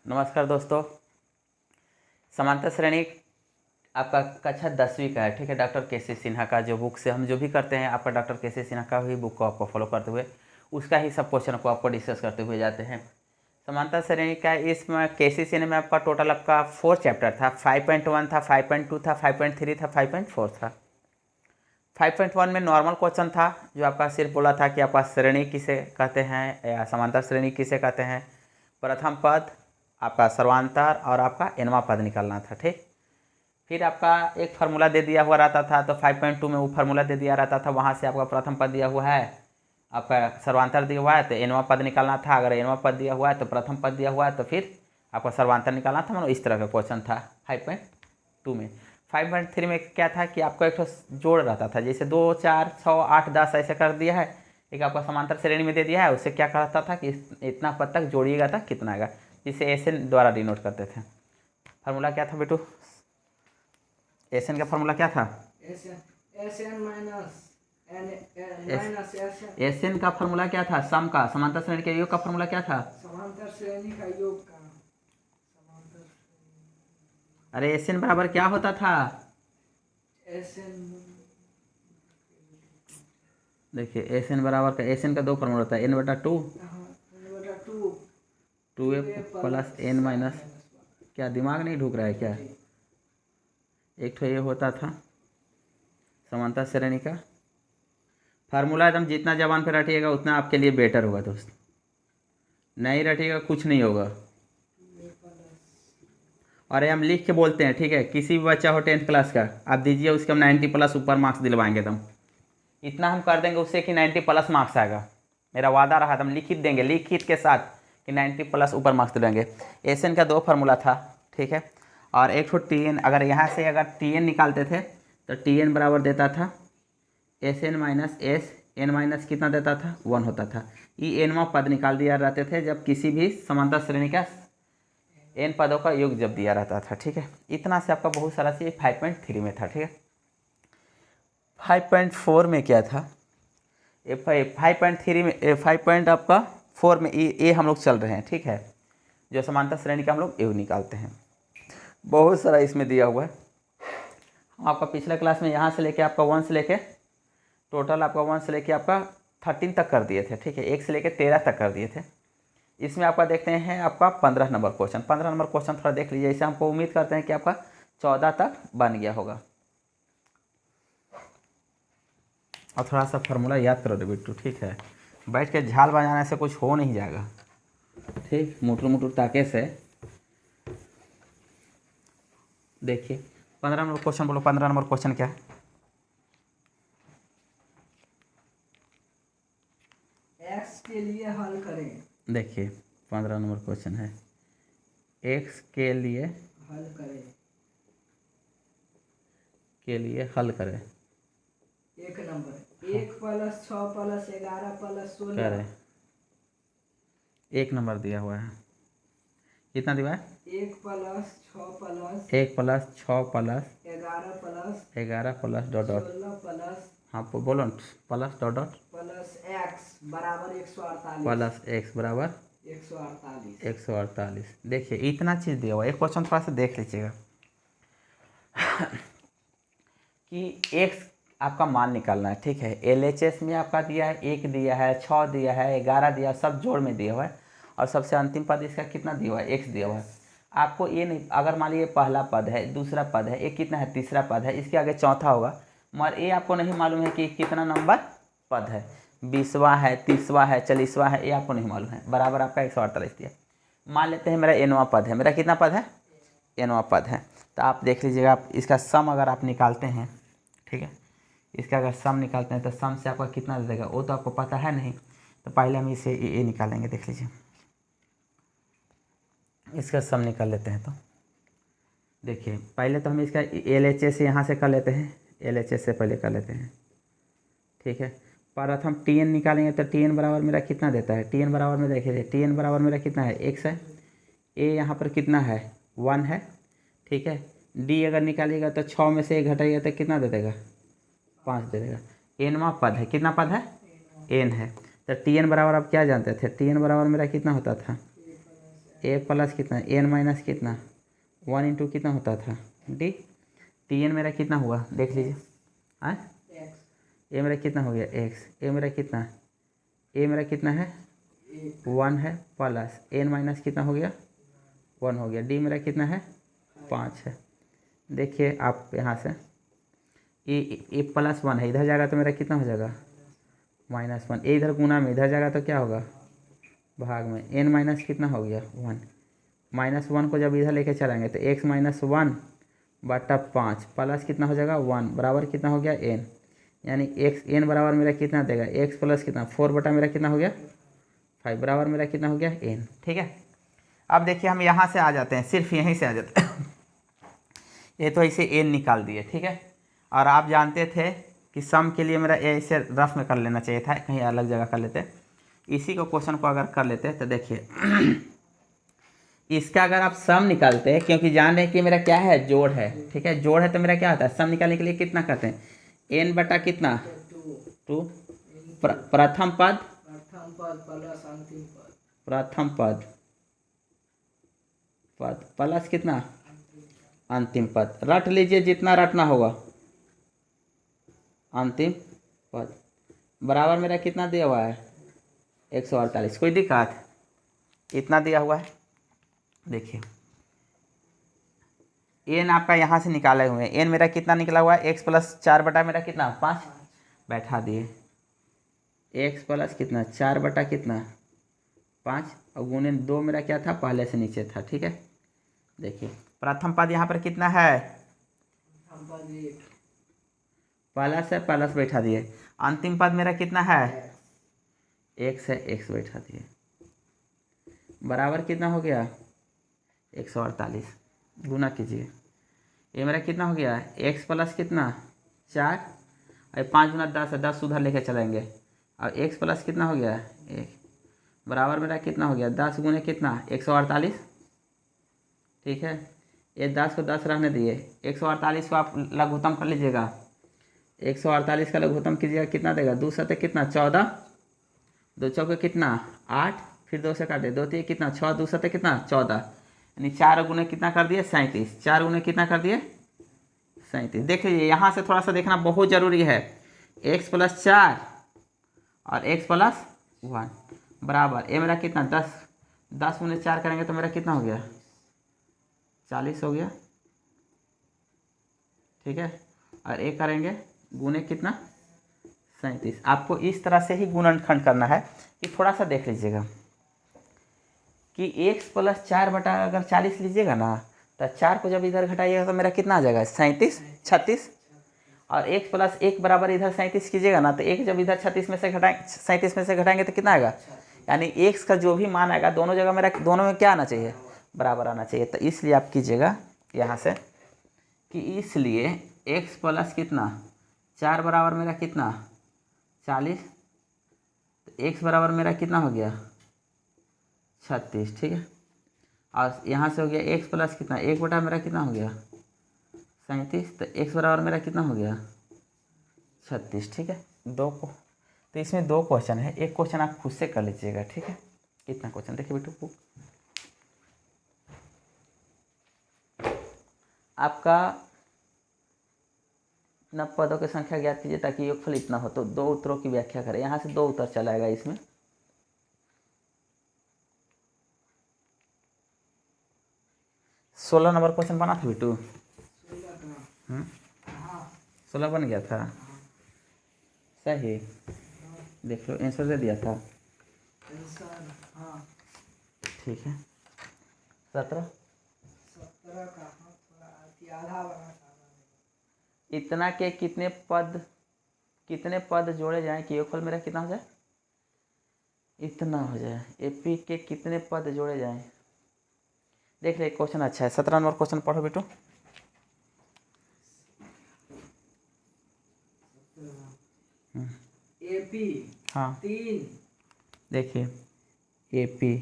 नमस्कार दोस्तों। समांतर श्रेणी आपका कक्षा 10वीं का है, ठीक है। Doctor KC. सिन्हा का जो बुक से हम जो भी करते हैं, आपका डॉक्टर के.सी. सिन्हा का ही बुक को आपको फॉलो करते हुए उसका ही सब क्वेश्चन को आपको डिस्कस करते हुए जाते हैं। समांतर श्रेणी का इसमें के.सी. सिन्हा में आपका टोटल आपका 4 चैप्टर था। 5.1 था, 5.2 था, 5.3 था, 5.4 था। 5.1 में नॉर्मल क्वेश्चन था, जो आपका सिर्फ बोला था कि आपका श्रेणी किसे कहते हैं या समांतर श्रेणी किसे कहते हैं। प्रथम पद, आपका सर्वांतर और आपका एनवा पद निकालना था, ठीक। फिर आपका एक फार्मूला दे दिया हुआ रहता था, तो 5.2 में वो फार्मूला दे दिया रहता था। वहाँ से आपका प्रथम पद दिया हुआ है, आपका सर्वांतर दिया हुआ है तो एनवा पद निकालना था। अगर एनवा पद दिया हुआ है तो प्रथम पद दिया हुआ है तो फिर आपका सर्वांतर निकालना था। मतलब इस तरह का क्वेश्चन था 5.2 में। 5.3 में क्या था कि आपको एक जोड़ रहता था, जैसे 2, 4, 6, 8, 10 ऐसे कर दिया है। एक आपका समांतर श्रेणी में दे दिया है, उससे क्या करता था कि इतना पद तक जोड़िएगा था कितना आएगा, जिसे एसएन द्वारा डिनोट करते थे। फार्मूला क्या था बेटू? एसएन का फार्मूला क्या था? एसएन का फार्मूला क्या था? सम का, समांतर श्रेणी के योग का फार्मूला क्या था? समांतर श्रेणी का योग का अरे एसएन बराबर क्या होता था? देखिए एसएन बराबर का, एसएन का दो फार्मूला होता है, n/2 2a plus n minus, क्या दिमाग नहीं ढूक रहा है क्या? एक तो ये होता था समांतर श्रेणी का फार्मूला। एकदम जितना जबान पे रटिएगा उतना आपके लिए बेटर होगा दोस्त, नहीं रटिएगा कुछ नहीं होगा। और हम लिख के बोलते हैं, ठीक है। किसी भी बच्चा हो 10th क्लास का, आप दीजिए, उसके हम 90+ ऊपर मार्क्स दिलवाएंगे। एकदम इतना हम कर देंगे उससे कि 90+ मार्क्स आएगा। मेरा वादा रहा, हम लिखित देंगे, लिखित के साथ कि 90+ ऊपर मार्क्स दिलवाएंगे। एसएन का 2 फार्मूला था, ठीक है। और एक तो टीएन, अगर यहाँ से अगर टीएन निकालते थे तो टीएन बराबर देता था SN minus S, N minus कितना देता था? 1 होता था। ये एनवा पद निकाल दिया रहते थे जब किसी भी समांतर श्रेणी का एन पदों का योग जब दिया रहता था, ठीक है। इतना से आपका बहुत सारा चीज 5.3 में था, ठीक है। 5.4 में क्या था? 5.3 में 5. आपका 4 में ए हम लोग चल रहे हैं, ठीक है। जो समांतर श्रेणी का हम लोग योग निकालते हैं, बहुत सारा इसमें दिया हुआ है। आपका पिछले क्लास में यहाँ से लेके आपका 1 से लेके टोटल आपका 1 से लेके आपका 13 तक कर दिए थे, ठीक है। 1 से लेके 13 तक कर दिए थे। इसमें आपका देखते हैं आपका 15 नंबर क्वेश्चन। 15 नंबर क्वेश्चन थोड़ा देख लीजिए, इसे हमको उम्मीद करते हैं कि आपका 14 तक बन गया होगा। और थोड़ा सा फार्मूला याद करो रे बिट्टू, ठीक है। बैठ के झाल बजाने से कुछ हो नहीं जाएगा, ठीक। मुटुर मुटुर ताके से देखिए 15 नंबर क्वेश्चन बोलो। 15 नंबर क्वेश्चन क्या है? एक्स के लिए हल करें। देखिए 15 नंबर क्वेश्चन है, एक्स के लिए हल करें, हल करें। 1 नंबर 1 + 6 + 11 + 16 करें। 1 नंबर दिया हुआ है, कितना दिया है? 1 + 6 + 1 + 6 + 11 + डॉट डॉट, 16 हाँ बोलो, प्लस डॉट डॉट + x बराबर 148 प्लस एक्स बराबर 148। 148। देखिए इतना चीज़ दिया हुआ है। एक क्वेश्चन थोड़ा सा देख लीजिएगा कि एक्स आपका मान निकालना है, ठीक है। एलएचएस में आपका दिया है 1 दिया है, 6 दिया है, 11 दिया है, सब जोड़ में दिया हुआ है। और सबसे अंतिम पद इसका कितना दिया हुआ है? एक्स दिया हुआ है। आपको ये नहीं, अगर मान लीजिए पहला पद है, दूसरा पद है, ये कितना है? तीसरा पद है, इसके आगे चौथा होगा, मगर ये आपको नहीं मालूम है कि कितना नंबर पद है, 20वां है, 30वां है, 40वां है, ये आपको नहीं मालूम है। बराबर आपका 148 दिया। मान लेते हैं मेरा एनवा पद है, मेरा कितना पद है? एनवा पद है। तो आप देख लीजिएगा, आप इसका सम अगर आप निकालते हैं, ठीक है, इसका अगर सम निकालते हैं तो सम से आपका कितना दे देगा वो तो आपको पता है नहीं। तो पहले हम इसे ये निकालेंगे, देख लीजिए इसका सम निकाल लेते हैं। तो देखिए पहले तो हम इसका एलएचएस से यहाँ से कर लेते हैं, एलएचएस से पहले कर लेते हैं, ठीक है। प्रथम टीएन निकालेंगे तो टीएन बराबर मेरा कितना देता है? टीएन बराबर में देखिए, टीएन बराबर मेरा कितना है? एक्स है। ए यहाँ पर कितना है? 1 है, ठीक है। डी अगर निकालिएगा तो 6 में से 1 घटाइएगा तो कितना दे देगा? 5 दे देगा। एनवा पद है, कितना पद है? एन है। तो टी एन बराबर आप क्या जानते थे? टी एन बराबर मेरा कितना होता था? ए प्लस कितना एन माइनस कितना 1 इंटू कितना होता था डी। टी एन मेरा कितना हुआ देख लीजिए। हाँ ए मेरा कितना हो गया एक्स। ए मेरा कितना है 1 है प्लस एन माइनस कितना हो गया 1 हो गया। डी मेरा कितना है 5 है। देखिए आप यहाँ से ए प्लस 1 है, इधर जाएगा तो मेरा कितना हो जाएगा -1। ए इधर गुना में इधर जाएगा तो क्या होगा भाग में। एन माइनस कितना हो गया 1। -1 को जब इधर लेके चलेंगे तो x -1 बटा 5 प्लस कितना हो जाएगा 1 बराबर कितना हो गया एन। यानी एक्स एन बराबर मेरा कितना देगा x प्लस कितना 4 बटा मेरा कितना हो गया 5 बराबर मेरा कितना हो गया एन। ठीक है, अब देखिए हम यहाँ से आ जाते हैं, सिर्फ यहीं से आ जाते हैं। ये तो ऐसे एन निकाल दिए। ठीक है, और आप जानते थे कि सम के लिए मेरा ऐसे रफ में कर लेना चाहिए था, कहीं अलग जगह कर लेते। इसी को क्वेश्चन को अगर कर लेते तो देखिए इसका अगर आप सम निकालते हैं, क्योंकि जान रहे हैं कि मेरा क्या है जोड़ है। ठीक है, जोड़ है तो मेरा क्या होता है सम निकालने के लिए कितना करते हैं एन बटा कितना 2 प्रथम पद प्लस अंतिम पद प्रथम पद प्लस कितना अंतिम पद। रट लीजिए जितना रटना होगा। अंतिम पद बराबर मेरा कितना दिया हुआ है 148। कोई दिक्कत इतना दिया हुआ है। देखिए एन आपका यहाँ से निकाले हुए हैं। एन मेरा कितना निकला हुआ है x प्लस 4 बटा मेरा कितना 5 बैठा दिए। x प्लस कितना 4 बटा कितना 5 और गुने 2 मेरा क्या था पहले से नीचे था। ठीक है, देखिए प्रथम पद यहाँ पर कितना है प्लस है, प्लस बैठा दिए। अंतिम पद मेरा कितना है x है, x बैठा दिए बराबर कितना हो गया 148। गुना कीजिए, ये मेरा कितना हो गया x प्लस कितना 4 और 5 गुना 10 है, 10 उधर लेके चलेंगे और x प्लस कितना हो गया 1 बराबर मेरा कितना हो गया 10 गुने कितना 148। ठीक है, ये 10 को 10 रहने दिए। 148 को आप लघुत्तम कर लीजिएगा। 148 का लघुत्तम कीजिएगा कितना देगा 2 सते कितना 14, 2 चौके कितना 8, फिर 2 से काटे 2 3 कितना 6, 2 सते कितना 14, यानी 4 गुने कितना कर दिए 37। 4 गुने कितना कर दिए 37। देख लीजिए यहाँ से थोड़ा सा देखना बहुत ज़रूरी है। x प्लस 4 और x प्लस 1 बराबर ये मेरा कितना 10 गुने 4 करेंगे तो मेरा कितना हो गया 40 हो गया। ठीक है, और एक करेंगे गुने कितना 37। आपको इस तरह से ही गुणनखंड करना है कि थोड़ा सा देख लीजिएगा कि x प्लस 4 बटा अगर 40 लीजिएगा ना तो 4 को जब इधर घटाइएगा तो मेरा कितना आ जाएगा 36। और x प्लस 1 बराबर इधर 37 कीजिएगा ना तो 1 जब इधर 37 में से घटाएंगे तो कितना आएगा, यानी x का जो भी मान आएगा दोनों जगह मेरा दोनों में क्या आना चाहिए बराबर आना चाहिए। तो इसलिए आप कीजिएगा यहाँ से कि इसलिए x प्लस कितना 4 बराबर मेरा कितना 40, तो x बराबर मेरा कितना हो गया 36। ठीक है, और यहाँ से हो गया x प्लस कितना 1 बटा मेरा कितना हो गया 37, तो x बराबर मेरा कितना हो गया 36। ठीक है, तो इसमें 2 क्वेश्चन है, एक क्वेश्चन आप खुद से कर लीजिएगा। ठीक है, कितना क्वेश्चन देखिए बेटू बुक आपका न पदों की संख्या ज्ञात कीजिए ताकि योगफल इतना हो। तो 2 उत्तरों की व्याख्या करें। यहाँ से 2 उत्तर चलाएगा इसमें। सोलह नंबर क्वेश्चन बना था बेटू 16 बन गया था सही। देख लो आंसर दे दिया था। ठीक है, 17 इतना के कितने पद जोड़े जाएं कि योगफल मेरा कितना हो जाए इतना हो जाए। एपी के कितने पद जोड़े जाएं। देख ले क्वेश्चन अच्छा है। 17 नंबर क्वेश्चन पढ़ो बेटू। एपी हाँ 3 देखिए एपी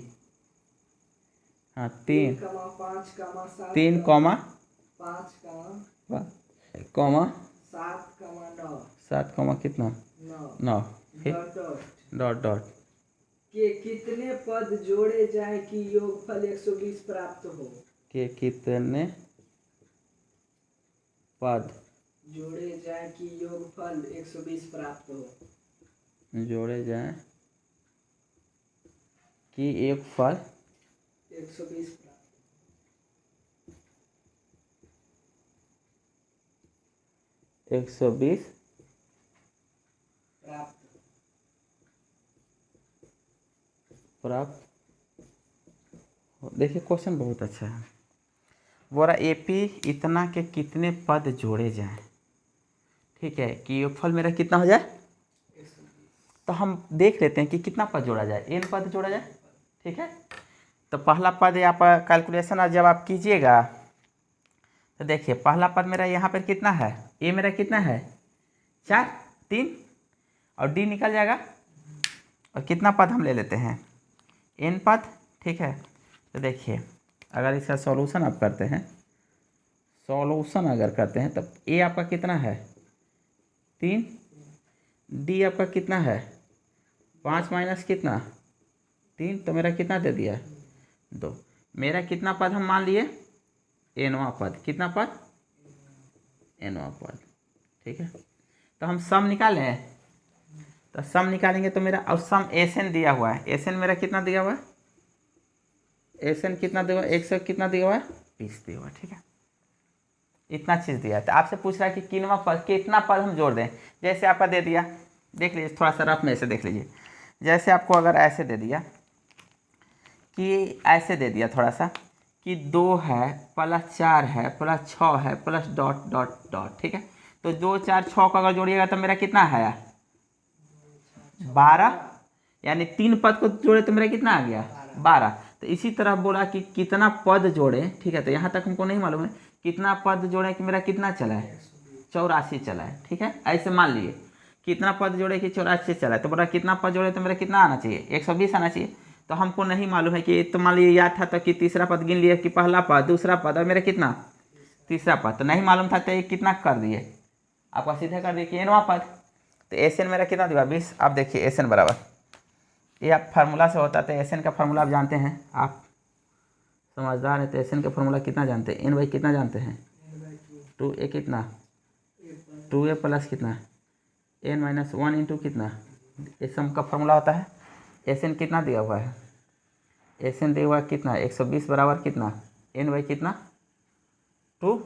हाँ 3 5 7 3 कॉमा 5 कॉमा 7 9 7 कॉमा कितना 9 फिर डॉट डॉट के कितने पद जोड़े जाए कि योगफल 120 प्राप्त हो। के कितने पद जोड़े जाए कि योगफल 120 प्राप्त हो। जोड़े जाए कि एक फल 120 प्राप्त। 120 प्राप्त। देखिए क्वेश्चन बहुत अच्छा है। बोला एपी इतना के कितने पद जोड़े जाएं, ठीक है, कि योगफल मेरा कितना हो जाए। तो हम देख लेते हैं कि कितना पद जोड़ा जाए। एन पद जोड़ा जाए, ठीक है। तो पहला पद यहाँ पर कैलकुलेशन जब आप कीजिएगा तो देखिए पहला पद मेरा यहाँ पर कितना है, ए मेरा कितना है 4 3 और डी निकल जाएगा। और कितना पद हम ले लेते हैं एन पद, ठीक है। तो देखिए अगर इसका सॉल्यूशन आप करते हैं, सॉल्यूशन अगर करते हैं तब ए आपका कितना है 3, डी आपका कितना है 5 माइनस कितना 3, तो मेरा कितना दे दिया 2। मेरा कितना पद हम मान लिए एनवा पद, कितना पद एनवा पद, ठीक है। तो हम सम निकालें, तो सम निकालेंगे तो मेरा और सम एसएन दिया हुआ है। एसएन मेरा कितना दिया हुआ है, एसएन कितना दिया हुआ है 100 कितना दिया हुआ है 20 दिया हुआ है, ठीक है। इतना चीज़ दिया है। तो आपसे पूछ रहा है कि कितना पद हम जोड़ दें। जैसे आपका दे दिया, देख लीजिए थोड़ा सा रफ में ऐसे देख लीजिए। जैसे आपको अगर ऐसे दे दिया कि ऐसे दे दिया थोड़ा सा कि 2 है प्लस 4 है प्लस 6 है प्लस डॉट डॉट डॉट, ठीक है। तो 2 4 6 को अगर जोड़िएगा तो मेरा कितना है 12, यानी 3 पद को जोड़े तो मेरा कितना आ गया 12। तो इसी तरह बोला कि कितना पद जोड़े, ठीक है। तो यहाँ तक हमको नहीं मालूम है कितना पद जोड़े कि मेरा कितना चला है 84 चला है, ठीक है। ऐसे मान लिए कितना पद जोड़े कि 84 चला है। तो बोला कितना पद जोड़े तो मेरा कितना आना चाहिए 120 आना चाहिए। तो हमको नहीं मालूम है कि, तो मान लीजिए याद था तो कि तीसरा पद गिन लिए कि पहला पद दूसरा पद और मेरा कितना तीसरा पद, तो नहीं मालूम था तो ये कितना कर दिए आपका सीधे कर दिए कि एनवा पद। तो एसएन मेरा कितना दिया 20। अब देखिए एसएन बराबर, ये आप फार्मूला से होता है। तो एसएन का फार्मूला आप जानते हैं, आप समझदार है। तो एसएन का फार्मूला कितना जानते हैं एन बाई कितना जानते हैं 2a कितना 2a प्लस कितना एन माइनस 1 इंटू कितना, इस सम का फार्मूला होता है। एसएन कितना दिया हुआ है, एसएन दिया हुआ है कितना 120 बराबर कितना एन बाई कितना 2,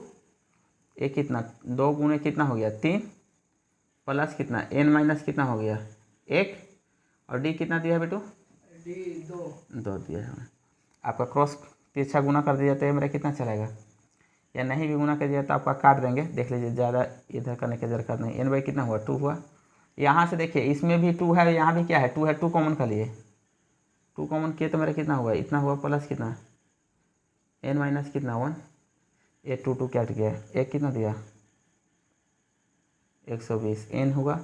ए कितना 2 गुणे कितना हो गया 3 प्लस कितना एन माइनस कितना हो गया 1 और डी कितना दिया है बेटू डी 2 दिया है। आपका क्रॉस तिरछा गुना कर दिया तो ये मेरा कितना चलेगा, या नहीं भी गुना कर दिया तो आपका काट देंगे। देख लीजिए ज़्यादा इधर करने की जरूरत नहीं। एन बाई कितना हुआ 2 हुआ। यहाँ से देखिए इसमें भी 2 है, यहाँ भी क्या है 2 है, 2 कॉमन कर लिए, 2 कॉमन किए तो मेरा कितना हुआ इतना हुआ प्लस कितना एन माइनस कितना 1, ये 2 2 कैट गया, एक कितना दिया 120 एन हुआ।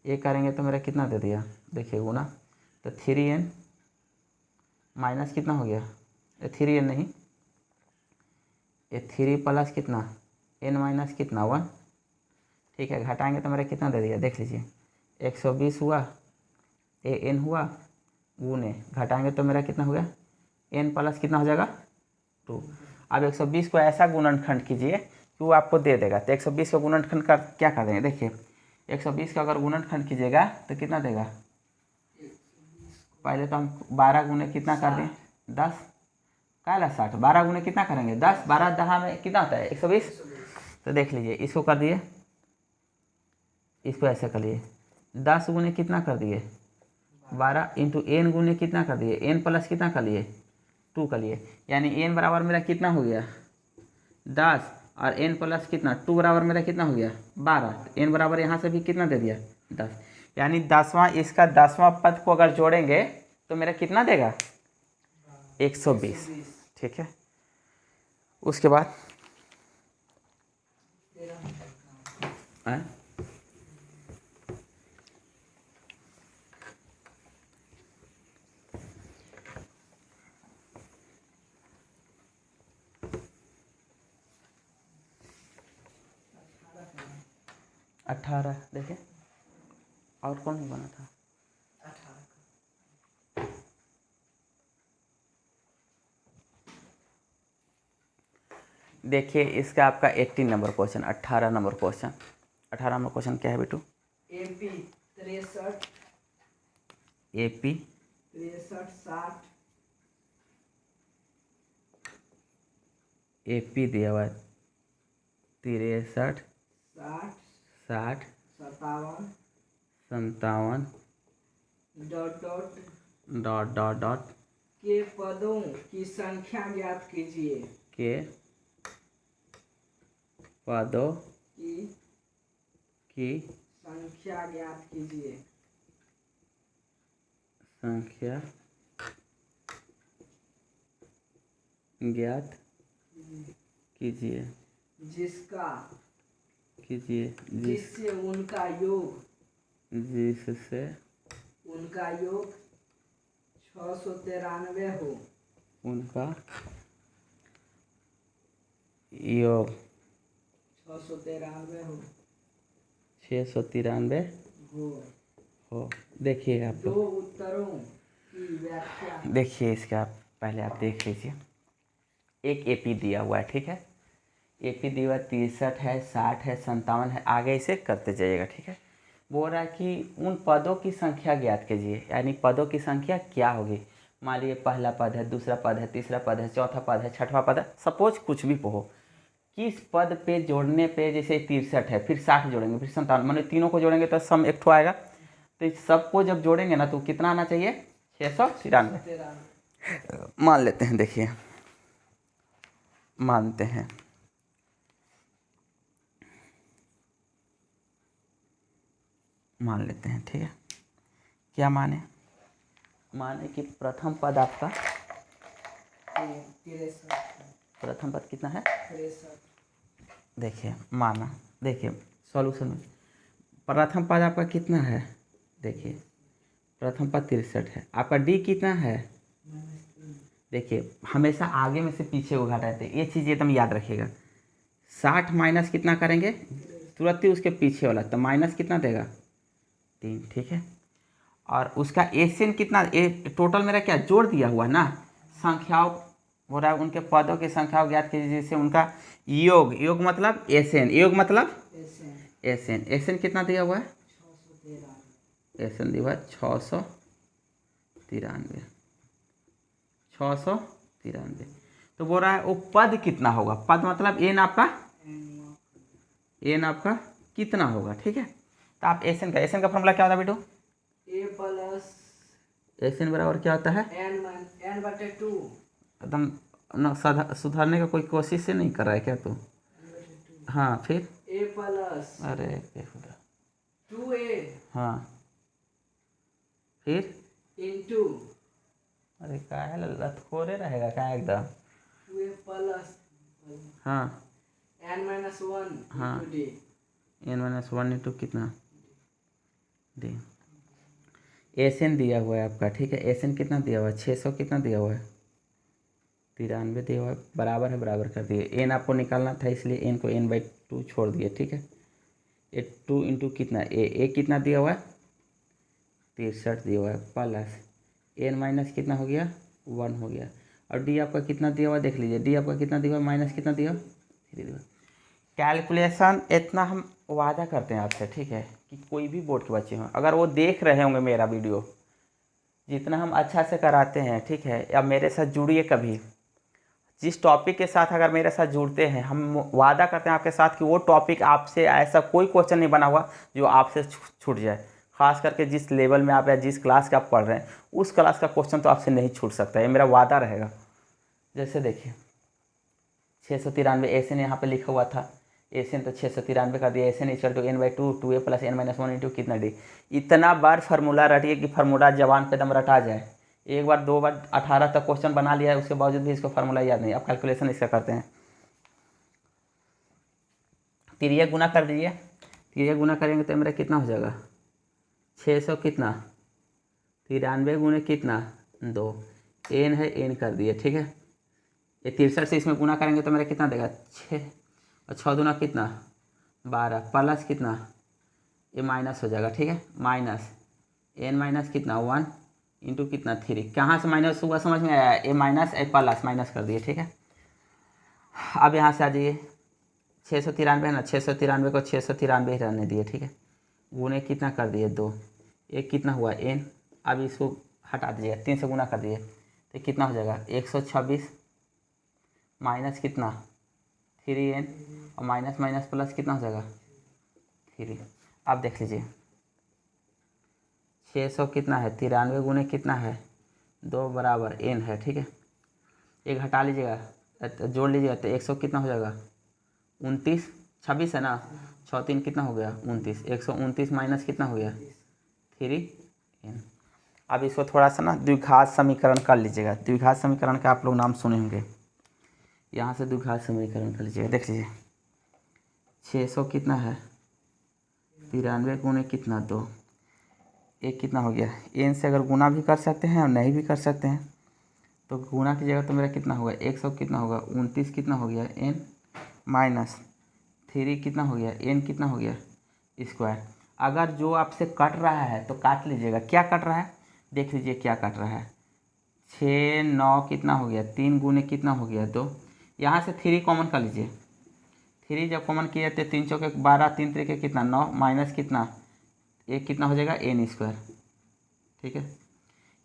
ये करेंगे तो मेरा कितना दे दिया देखिए गुना, तो 3n माइनस कितना हो गया 3n नहीं, ये 3 प्लस कितना n माइनस कितना 1, ठीक है। घटाएंगे तो मेरा कितना दे दिया देख लीजिए 120 हुआ, ए एन हुआ गुने घटाएंगे तो मेरा कितना हो गया n प्लस कितना हो जाएगा 2। अब 120 को ऐसा गुणनखंड कीजिए कि वो आपको दे देगा। तो 120 को गुणनखंड कर क्या कर देंगे देखिए 120 का अगर गुणनखंड कीजिएगा तो कितना देगा, पहले तो हम 12 गुने कितना कर दें 10 काला 60, 12 गुने कितना करेंगे 10, 12 10 में कितना होता है 120। तो देख लीजिए इसको कर दिए, इसको ऐसे कर लिए 10 गुने कितना कर दिए 12 इंटू एन गुने कितना कर दिए एन प्लस कितना कर लिए 2 कर लिए, यानी एन बराबर मेरा कितना हो गया 10 और एन प्लस कितना 2 बराबर मेरा कितना हो गया 12। एन बराबर यहाँ से भी कितना दे दिया 10, यानी 10वां इसका 10वां पद को अगर जोड़ेंगे तो मेरा कितना देगा 120, ठीक है। उसके बाद 18 देखें और कौन सा बना था देखिए इसका आपका 18 number question, 18 number question. 18 number question क्या है बेटू? AP 63 AP 63 60 AP दिया हुआ है 63 60 60 57 57 डॉट डॉट डॉट के पदों की संख्या ज्ञात कीजिए। के पदों की की संख्या ज्ञात कीजिए। संख्या ज्ञात कीजिए जिसका कीजिए जिससे उनका योग जिससे उनका योग 693 हो। उनका योग 693 हो 693 हो। हो। देखिएगा आप दो लोग, उत्तरों की व्याख्या। देखिए इसका पहले आप देख लीजिए। एक एपी दिया हुआ है, ठीक है। एपी दिया हुआ 63 है, 60 है, 57 है, आगे इसे करते जाइएगा, ठीक है। बोल रहा है कि उन पदों की संख्या ज्ञात कीजिए, यानी पदों की संख्या क्या होगी। मान लीजिए पहला पद है, दूसरा पद है, तीसरा पद है, चौथा पद है, छठवां पद है, सपोज कुछ भी हो। किस पद पे जोड़ने पे, जैसे 63 है फिर 60 जोड़ेंगे फिर 57, माने तीनों को जोड़ेंगे तो सम एक ठो आएगा। तो इस सबको जब जोड़ेंगे ना तो कितना आना चाहिए? 693 मान लेते हैं। देखिए मानते हैं, मान लेते हैं, ठीक है। क्या माने? माने कि प्रथम पद आपका, 63 प्रथम पद कितना है? 63 देखिए माना, देखिए सॉल्यूशन में प्रथम पद आपका कितना है? देखिए प्रथम पद 63 है, आपका डी कितना है? देखिए हमेशा आगे में से पीछे को घटाते, ये चीज़ एकदम याद रखिएगा। 60 माइनस कितना करेंगे? तुरंत ही उसके पीछे वाला, तो माइनस कितना देगा? 3, ठीक है। और उसका एशियन कितना? टोटल मेरा क्या जोड़ दिया हुआ ना, संख्याओं हो रहा है, उनके पदों की संख्याओं ज्ञात कीजिए जिससे उनका योग, योग मतलब एशियन, योग मतलब एशियन, एशियन कितना दिया हुआ है? 693 एशियन दिया हुआ है 693, 693। तो बोल रहा है वो पद कितना होगा? पद मतलब एन आपका, एन आपका कितना होगा, ठीक है। तो आप एशियन का फॉर्मूला क्या होता है बेटू? A प्लस एशियन बराबर क्या होता है? n/2 एकदम सुधारने का कोई कोशिश से नहीं कर रहा है क्या तू? हाँ फिर A प्लस अरे बेहुदा, 2A हाँ फिर इंटू अरे क्या है, लतखोरे रहेगा क्या एकदम? 2A प्लस हाँ n-1 हाँ इंटू D n-1 इंटू कितना? डी। एशियन दिया हुआ है आपका, ठीक है। एशियन कितना दिया हुआ है? 600 कितना दिया हुआ है? 93 दिया हुआ है, बराबर है, बराबर कर दिए। एन आपको निकालना था इसलिए एन को n/2 छोड़ दिए, ठीक है। ये 2 इंटू कितना? ए कितना दिया हुआ है? 63 दिया हुआ है, प्लस n माइनस कितना हो गया? 1 हो गया। और डी आपका कितना दिया हुआ है? देख लीजिए, डी आपका कितना दिया हुआ है? माइनस कितना दिया हुआ? 3 दिया हुआ। कैलकुलेशन इतना हम वादा करते हैं आपसे, ठीक है, कि कोई भी बोर्ड के बच्चे हों, अगर वो देख रहे होंगे मेरा वीडियो, जितना हम अच्छा से कराते हैं, ठीक है, या मेरे साथ जुड़िए कभी, जिस टॉपिक के साथ अगर मेरे साथ जुड़ते हैं, हम वादा करते हैं आपके साथ कि वो टॉपिक आपसे ऐसा कोई क्वेश्चन नहीं बना हुआ जो आपसे छूट जाए। खास करके जिस लेवल में आप या जिस क्लास का आप पढ़ रहे हैं उस क्लास का क्वेश्चन तो आपसे नहीं छूट सकता, ये मेरा वादा रहेगा। जैसे देखिए 693 एशियन यहाँ पे लिखा हुआ था, एशियन तो 693 का दिया। SN equal to n/2 2a plus n-1 into कितना डी। इतना बार फार्मूला रटिए कि फार्मूला जबान पे दम रटा जाए। एक बार, दो बार, 18 तक क्वेश्चन बना लिया है, उसके बावजूद भी इसको फार्मूला याद नहीं। अब कैलकुलेशन इसका करते हैं। तिरिया गुना कर दीजिए, तिरिया गुना करेंगे तो मेरा कितना हो जाएगा? 600 कितना? 93 गुने कितना? 2। एन है, एन कर दिए, ठीक है। ये 63 से इसमें गुना करेंगे तो मेरा कितना देगा? 6 और 6 दूना कितना? 12 प्लस कितना? ये माइनस हो जाएगा, ठीक है। माइनस एन माइनस कितना? 1 इंटू कितना? 3। कहाँ से माइनस हुआ समझ में आया? ए माइनस ए प्लस, माइनस कर दिए, ठीक है। अब यहाँ से आ जाइए, 693 है ना, 693 को 693 ही रहने दिए, ठीक है। गुने कितना कर दिए 2, एक कितना हुआ n। अब इसको हटा दीजिएगा, 3 से गुना कर दिए तो कितना हो जाएगा 126 माइनस कितना 3n और माइनस माइनस प्लस कितना हो जाएगा 3। अब देख लीजिए 600 कितना है 93 गुने कितना है 2 बराबर n है, ठीक है। एक हटा लीजिएगा जोड़ लीजिएगा तो 100 कितना हो जाएगा 29, 26 है ना, 6 3 कितना हो गया 29, 129 माइनस कितना हो गया 3n। अब इसको थोड़ा सा ना द्विघात समीकरण कर लीजिएगा। द्विघात समीकरण का आप लोग नाम सुने होंगे, यहाँ से द्विघात समीकरण कर लीजिएगा। देख लीजिए 600 कितना है 93 गुने कितना 2, एक कितना हो गया n से अगर गुना भी कर सकते हैं और नहीं भी कर सकते हैं तो गुना कीजिएगा तो मेरा कितना होगा 100 कितना होगा 29 कितना हो गया n माइनस 3 कितना हो गया n कितना हो गया स्क्वायर। अगर जो आपसे कट रहा है तो काट लीजिएगा, क्या कट रहा है देख लीजिए क्या कट रहा है 6 9 कितना हो गया 3 गुने कितना हो गया 2, यहाँ से 3 कॉमन कर लीजिए। 3 जब कॉमन किया तो 3 चौके 12 3 त्रिके कितना 9 माइनस कितना एक कितना हो जाएगा n स्क्वायर, ठीक है।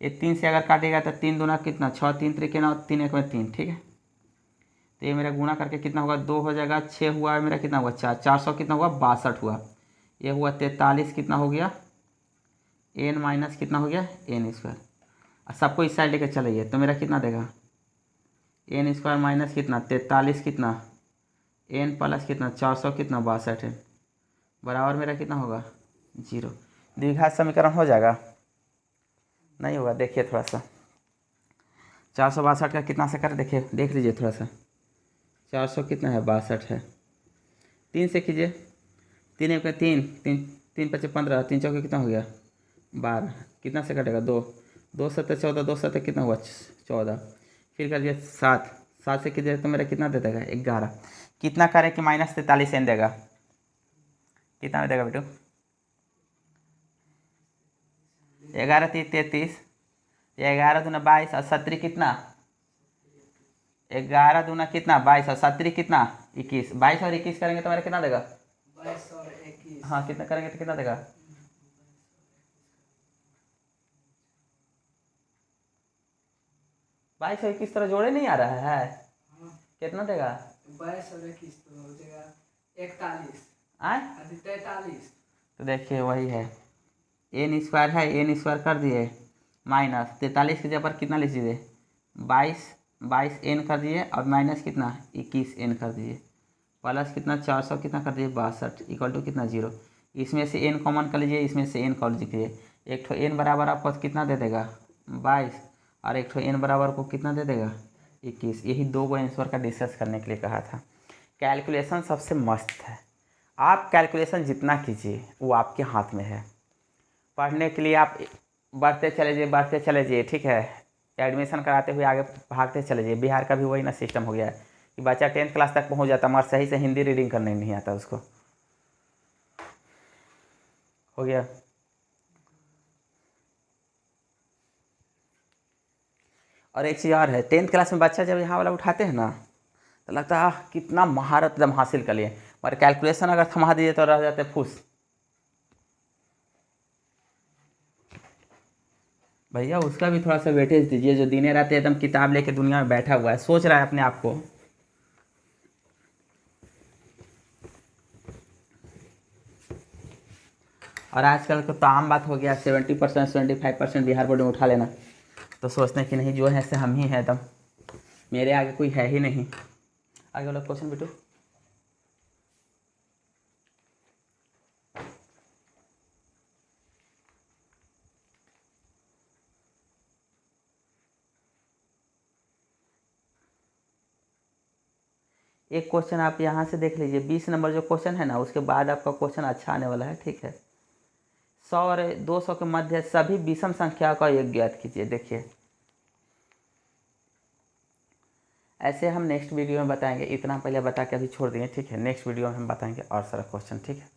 ये 3 से अगर काटेगा तो 3 दूना कितना 6 3 त्रिके 9 3 1 में 3, ठीक है। तो ये मेरा गुना करके कितना होगा 2 हो जाएगा, 6 हुआ मेरा कितना हुआ 4, 400 कितना हुआ 62 हुआ, ये हुआ 43 कितना हो गया n माइनस कितना हो गया n स्क्वायर। और सबको इस साइड लेकर चलिए तो मेरा कितना देगा n स्क्वायर माइनस कितना 43 कितना n प्लस कितना 400 कितना 62 है बराबर मेरा कितना होगा 0। द्विघात समीकरण हो जाएगा नहीं होगा। देखिए थोड़ा सा 462 का कितना से कर देखिए देख लीजिए थोड़ा सा 400 कितना है 62 है, 3 से कीजिए 3 1 3 3 3 5 15 3 चौके कितना हो गया 12, कितना से कटेगा 2 2 7 14 2 7 कितना हुआ 14, फिर कर दिया 7 7 से कीजिए तो मेरा कितना दे देगा 11, कितना करें कि माइनस 43 n देगा, कितना देगा बेटू 11 3 33, 11 दूना 22 और 17 कितना 11 दूना कितना 22 और 17 कितना 21, 22 और 21 करेंगे तो मेरा कितना देगा 22 और 21, हाँ कितना करेंगे तो कितना देगा 22 और 21 तरह जोड़े नहीं आ रहा है, कितना देगा 22 और 21 तो हो जाएगा 41 आए 43। तो देखिए वही है n स्क्वायर है, n स्क्वायर कर दिए माइनस 43 की जगह पर कितना लिख दीजिए 22 n कर दिए और माइनस कितना 21 n कर दिए प्लस कितना 400 कितना कर दिए 62 इक्वल टू कितना 0। इसमें से n कॉमन कर लीजिए, इसमें से n कॉल लीजिए, एक ठो n बराबर आपको कितना दे देगा 22 और एक ठो n बराबर को कितना दे देगा 21। यही दो को आंसर का डिस्कस करने के लिए कहा था। कैलकुलेशन सबसे मस्त है, आप कैलकुलेशन जितना कीजिए वो आपके हाथ में है। पढ़ने के लिए आप बढ़ते चले जाइए, ठीक है। एडमिशन कराते हुए आगे भागते चले जाइए। बिहार का भी वही ना सिस्टम हो गया है कि बच्चा 10th क्लास तक पहुंच जाता मगर सही से हिंदी रीडिंग करने नहीं आता उसको, हो गया। और एक चीज़ और है, 10th क्लास में बच्चा जब यहाँ वाला उठाते हैं ना तो लगता है कितना महारत एकदम हासिल कर लिए, मगर कैलकुलेशन अगर थमा दीजिए तो रह जाते खुश। भैया उसका भी थोड़ा सा वेटेज दीजिए, जो दिने रात एकदम किताब लेके दुनिया में बैठा हुआ है, सोच रहा है अपने आप को। और आजकल तो आम बात हो गया 70% 75% बिहार बोर्ड में उठा लेना, तो सोचते हैं कि नहीं जो है से हम ही हैं एकदम, मेरे आगे कोई है ही नहीं। आगे वाला क्वेश्चन बेटू। एक क्वेश्चन आप यहाँ से देख लीजिए, 20 नंबर जो क्वेश्चन है ना उसके बाद आपका क्वेश्चन अच्छा आने वाला है, ठीक है। 100 और 200 के मध्य सभी विषम संख्या का योग ज्ञात कीजिए। देखिए ऐसे हम नेक्स्ट वीडियो में बताएंगे, इतना पहले बता के अभी छोड़ देंगे, ठीक है। नेक्स्ट वीडियो में हम बताएंगे और सारा क्वेश्चन, ठीक है।